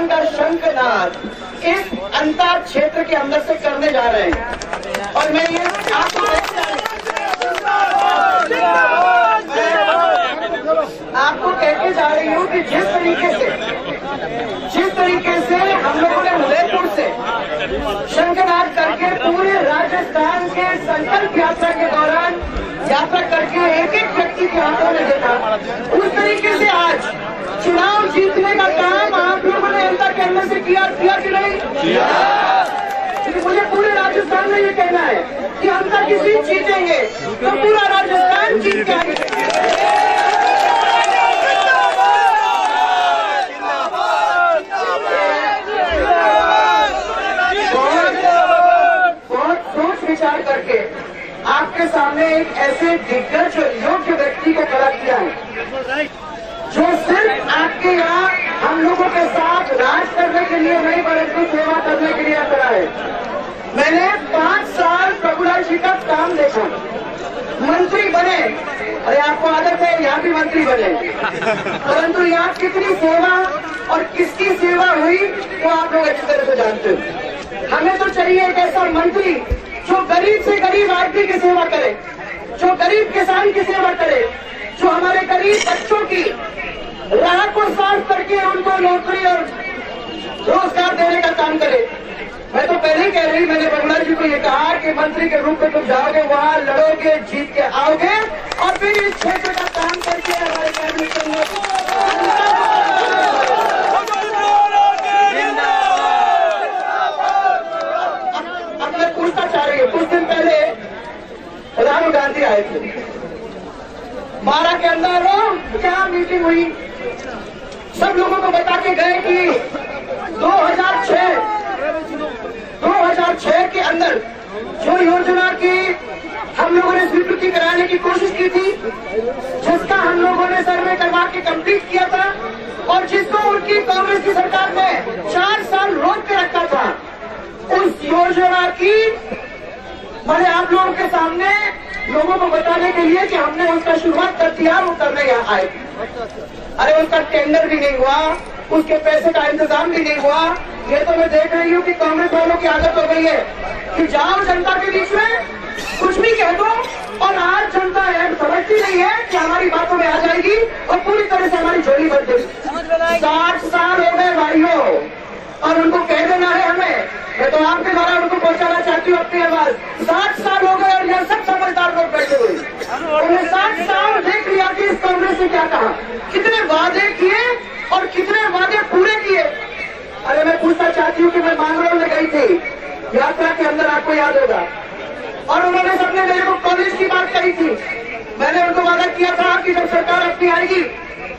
राजस्थान का शंखनाद इस अंतर क्षेत्र के अंदर से करने जा रहे हैं। और मैं ये आपको कहते जा रही हूँ कि जिस तरीके से हम लोगों ने उदयपुर से शंखनाद करके पूरे राजस्थान के संकल्प यात्रा के दौरान यात्रा करके एक एक व्यक्ति के हाथों में देखा, उस तरीके से आज चुनाव जीतने का काम आप लोगों ने जनता के अंदर से किया कि नहीं? क्योंकि मुझे पूरे राजस्थान में ये कहना है कि हम तक की सीट जीतेंगे तो पूरा राजस्थान जीत के आगे। विचार करके आपके सामने एक ऐसे दिग्गज योग्य व्यक्ति को खड़ा किया है जो सिर्फ आपके यहाँ हम लोगों के साथ राज करने के लिए नहीं बल्कि सेवा करने के लिए खड़ा है। मैंने 5 साल प्रभुलाल जी का काम देखा, मंत्री बने, अरे आपको आदत है यहाँ भी मंत्री बने, परंतु यहाँ कितनी सेवा और किसकी सेवा हुई वो आप लोग अच्छी तरह से जानते हो। हमें तो चाहिए एक ऐसा मंत्री जो गरीब से गरीब आदमी की सेवा करे, जो गरीब किसान की सेवा करे, जो हमारे गरीब बच्चों की राह को साफ करके उनको नौकरी और रोजगार देने का काम करे। मैं तो पहले ही कह रही, मैंने प्रभुलाल जी को ये कहा कि मंत्री के रूप में तुम जाओगे, वहां लड़ोगे, जीत के आओगे और फिर इस क्षेत्र का काम करके हमारे कैबिनेट पूछना चाह रही है। कुछ दिन पहले राहुल गांधी आए थे, 12 के अंदर क्या मीटिंग हुई, सब लोगों को बता के गए कि 2006 के अंदर जो योजना की हम लोगों ने स्वीकृति कराने की कोशिश की थी, जिसका हम लोगों ने सर्वे करवा के कंप्लीट किया था और जिसको उनकी कांग्रेस की सरकार ने 4 साल रोक के रखा था, उस योजना की मैंने आप लोगों के सामने लोगों को बताने के लिए कि हमने उसका शुरुआत कर दिया, वो करने यहाँ आए। अरे उसका टेंडर भी नहीं हुआ, उसके पैसे का इंतजाम भी नहीं हुआ। ये तो मैं देख रही हूँ कि कांग्रेस वालों की आदत हो गई है कि जाओ जनता के बीच में कुछ भी कह दो और आज जनता समझती नहीं है कि हमारी बातों में आ जाएगी और पूरी तरह से हमारी झोली भर देगी। 60 साल हो गए भाइयों और उनको कह देना है हमें, मैं तो आपके द्वारा उनको पहुंचाना चाहती हूँ अपनी आवाज। 60 साल हो गए और यह सब समझदार लोग बैठे हुए, उन्हें 60 साल देख लिया कि इस कांग्रेस ने क्या कहा, कितने वादे किए और कितने वादे पूरे किए। अरे मैं पूछना चाहती हूँ कि मैं मांगरोल में गई थी यात्रा के अंदर, आपको याद होगा, और उन्होंने सबने मेरे को कॉलेज की बात कही थी। मैंने उनको वादा किया था कि जब सरकार अपनी आएगी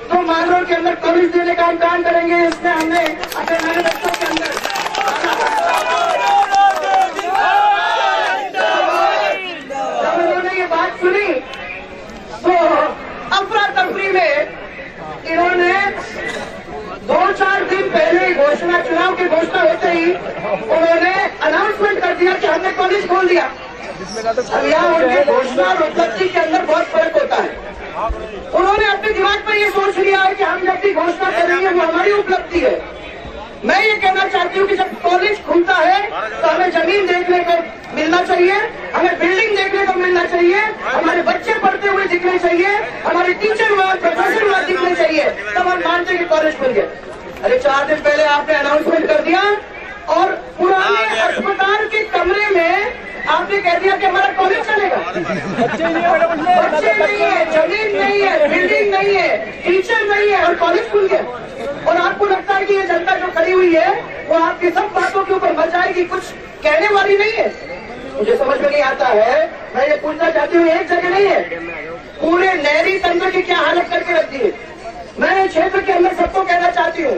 तो मांगरोल के अंदर कॉलेज देने का हम काम करेंगे। इसमें हमने अपने मैनिफेस्टो के अंदर जब उन्होंने ये बात सुनी तो अफरा तफरी में इन्होंने 2-4 दिन पहले घोषणा, चुनाव की घोषणा होते ही उन्होंने अनाउंसमेंट कर दिया कि हमने कॉलेज खोल दिया। अब यहाँ उनकी घोषणा और उपलब्धि के अंदर बहुत फर्क होता है। उन्होंने अपने दिमाग में ये सोच लिया है कि हम जब भी घोषणा करेंगे वो हमारी उपलब्धि है। मैं ये कहना चाहती हूँ कि जब कॉलेज खुलता है तो हमें जमीन देखने को मिलना चाहिए, हमें बिल्डिंग देखने को मिलना चाहिए, हमारे बच्चे पढ़ते हुए दिखने चाहिए, हमारे टीचर वहाँ प्रोफेसर वहाँ दिखने चाहिए, तब हम मानते हैं कि कॉलेज खुल गया। अरे 4 दिन पहले आपने अनाउंसमेंट कर दिया और पुराने अस्पताल के कमरे में आपने कह दिया कि हमारा कॉलेज चलेगा। बच्चे नहीं है, जमीन नहीं है, बिल्डिंग नहीं है, टीचर नहीं है और कॉलेज खुल गया। और आपको लगता है कि ये जनता जो खड़ी हुई है वो आपकी सब बातों के ऊपर मर जाएगी, कुछ कहने वाली नहीं है। मुझे समझ में नहीं आता है, मैं ये पूछना चाहती हूँ, एक जगह नहीं है, पूरे नहरी तंत्र की क्या हालत करके रख दी है। मैं क्षेत्र के अंदर सबको कहना चाहती हूँ,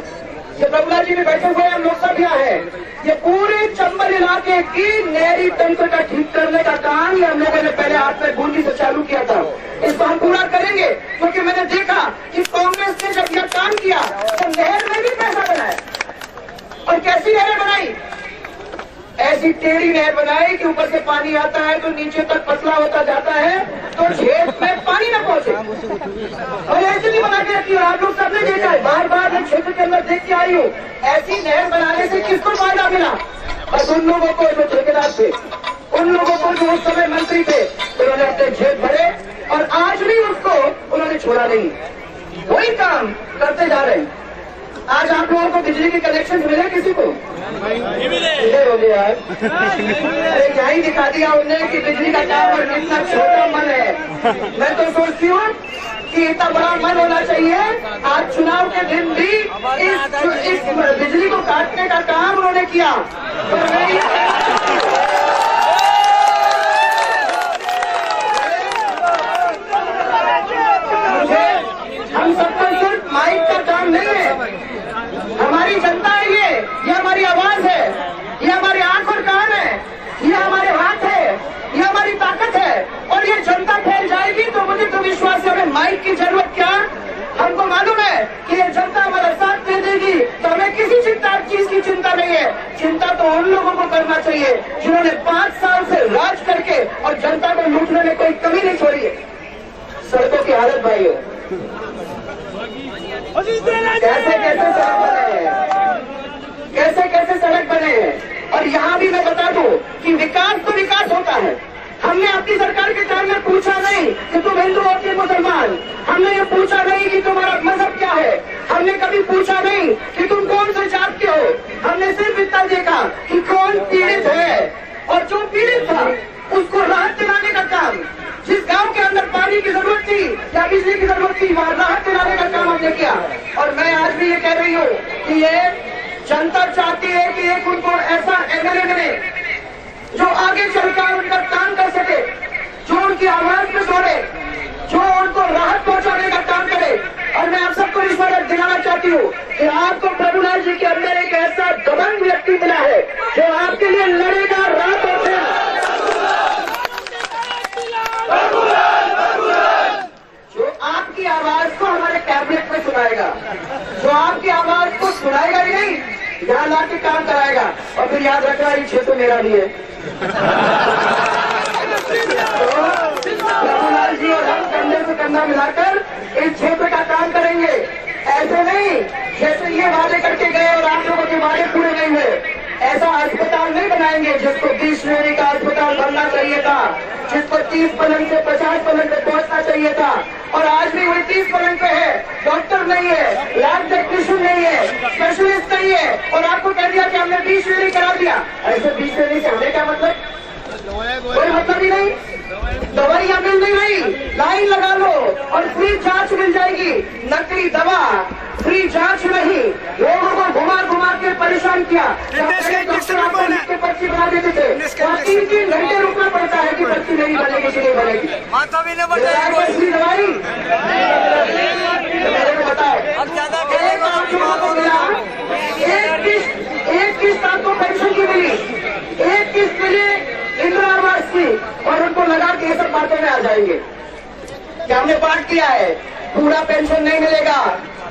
ये प्रभुलाल जी भी बैठे हुए हम लोग सब यहाँ है, ये पूरे चंबल इलाके की नहरी तंत्र का ठीक करने का काम ये हम लोगों ने पहले हाथ में बूंदी से चालू किया था। इसको हम पूरा करेंगे क्योंकि मैंने देखा कि कांग्रेस ने जब यह काम किया तो नहर में भी पैसा बनाया और कैसी नहरें बनाई। ऐसी टेढ़ी नहर बनाए कि ऊपर से पानी आता है तो नीचे तक पतला होता जाता है तो खेत में पानी न पहुंचे। और ऐसे नहीं बना के रखी। आप लोग सबने देखा है, बार बार मैं क्षेत्र के अंदर देख के आई हूँ, ऐसी नहर बनाने से किसको फायदा मिला? बस उन लोगों को जो ठेकेदार थे, उन लोगों को जो उस समय मंत्री थे, उन्होंने अपने जेब भरे और आज भी उसको उन्होंने छोड़ा नहीं। वही काम करते जा रहे हैं। आज आप लोगों को बिजली के कनेक्शन मिले किसी को? इधर हो गया यार। अरे यही दिखा दिया उन्हें कि बिजली का काम और कितना छोटा मन है। मैं तो सोचती हूँ कि इतना बड़ा मन होना चाहिए। आज चुनाव के दिन भी इस बिजली को काटने का काम उन्होंने किया। हम सबका सिर्फ माइक का काम नहीं है, हमारी जनता है ये हमारी आवाज है, ये हमारी आंख और कान है, ये हमारे हाथ है, ये हमारी ताकत है। और ये जनता फैल जाएगी तो मुझे तो विश्वास है, हमें माइक की जरूरत क्या? हमको मालूम है कि ये जनता हमारा साथ दे देगी तो हमें किसी चीज की चिंता नहीं है। चिंता तो उन लोगों को करना चाहिए जिन्होंने 5 साल से राज करके और जनता को लूटने में कोई कमी नहीं छोड़ी है। सड़कों की हालत भाई हो, कैसे कैसे सड़क बने हैं, कैसे कैसे सड़क बने हैं। और यहाँ भी मैं बता दूं कि विकास तो विकास होता है। हमने अपनी सरकार के टाइम में पूछा नहीं कि तुम हिंदू हो कि मुसलमान, हमने ये पूछा नहीं कि तुम्हारा मजहब क्या है, हमने कभी पूछा नहीं कि तुम कौन से जात के हो। हमने सिर्फ इतना देखा कि कौन पीड़ित है और जो पीड़ित था उसको राहत दिलाने का काम, जिस गांव के अंदर पानी की जरूरत थी या बिजली की जरूरत थी वहां राहत दिलाने का काम हमने किया। और मैं आज भी ये कह रही हूँ कि ये जनता चाहती है कि एक उनको ऐसा एमएलए मिले जो आगे चलकर उनका काम कर सके, जो उनकी आवाज में जोड़े, जो उनको राहत पहुंचाने का काम करे। और मैं आप सबको विश्वास दिलाना चाहती हूँ कि आपको प्रभुलाल जी के अंदर एक ऐसा दबंग व्यक्ति मिला है जो आपके लिए लड़ेगा रात और दिन, जो आपकी आवाज को हमारे कैबिनेट में सुनाएगा, जो आपकी आवाज को सुनाएगा ही नहीं, यहाँ ला के काम कराएगा। और फिर याद रखना ये क्षेत्र मेरा भी है। प्रभुलाल जी और हम कंधे से कंधा मिलाकर इस क्षेत्र का काम करेंगे। ऐसे नहीं जैसे ये वादे करके गए और आप लोगों के वादे पूरे नहीं हुए। ऐसा अस्पताल नहीं बनाएंगे जिसको 20 श्रेणी का अस्पताल बनना चाहिए था, जिसको 30 पलंग से 50 पलंग पे पहुंचना चाहिए था और आज भी वही 30 पलंग पे है। डॉक्टर नहीं है, लैब टेक्नीशियन नहीं है, स्पेशलिस्ट नहीं है और आपको कह दिया कि हमने 20 श्रेणी करा दिया। ऐसे 20 श्रेणी से हमें क्या मतलब? कोई मतलब ही नहीं। दवाइयां मिल नहीं रही, लाइन लगा लो और फ्री जांच मिल जाएगी। नकली दवा, फ्री जांच नहीं, लोगों को घुमा घुमा के परेशान किया। के पर्ची बना देते थे, 3-3 घंटे रुकना पड़ता है कि पर्ची नहीं बनेगी कि नहीं बनेगी। फ्री दवाई मेरे को बताओ, एक किस्त आपको पेंशन की मिली, एक किस्त मिली इंदिरा आवास की और उनको लगा कि ये सब बातों में आ जाएंगे। क्या हमने पाठ किया है? पूरा पेंशन नहीं मिलेगा,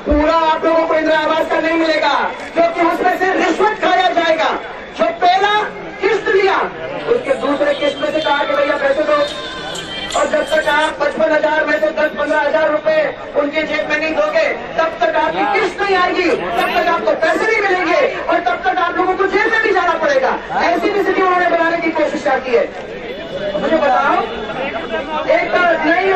पूरा आप लोगों को इंदिरा आवास का नहीं मिलेगा क्योंकि उसमें से रिश्वत खाया जाएगा। जो पहला किस्त लिया उसके दूसरे किस्त में से कहा कि भैया पैसे दो, और जब तक आप 55,000 में से 10-15 हजार रुपए उनके जेब में नहीं दोगे तब तक आपकी किस्त नहीं आएगी, तब तक आपको पैसे नहीं मिलेंगे और तब तक आप लोगों को जेल में भी जाना पड़ेगा। ऐसी स्थिति उन्होंने बनाने की कोशिश की है। मुझे बताओ, एक नहीं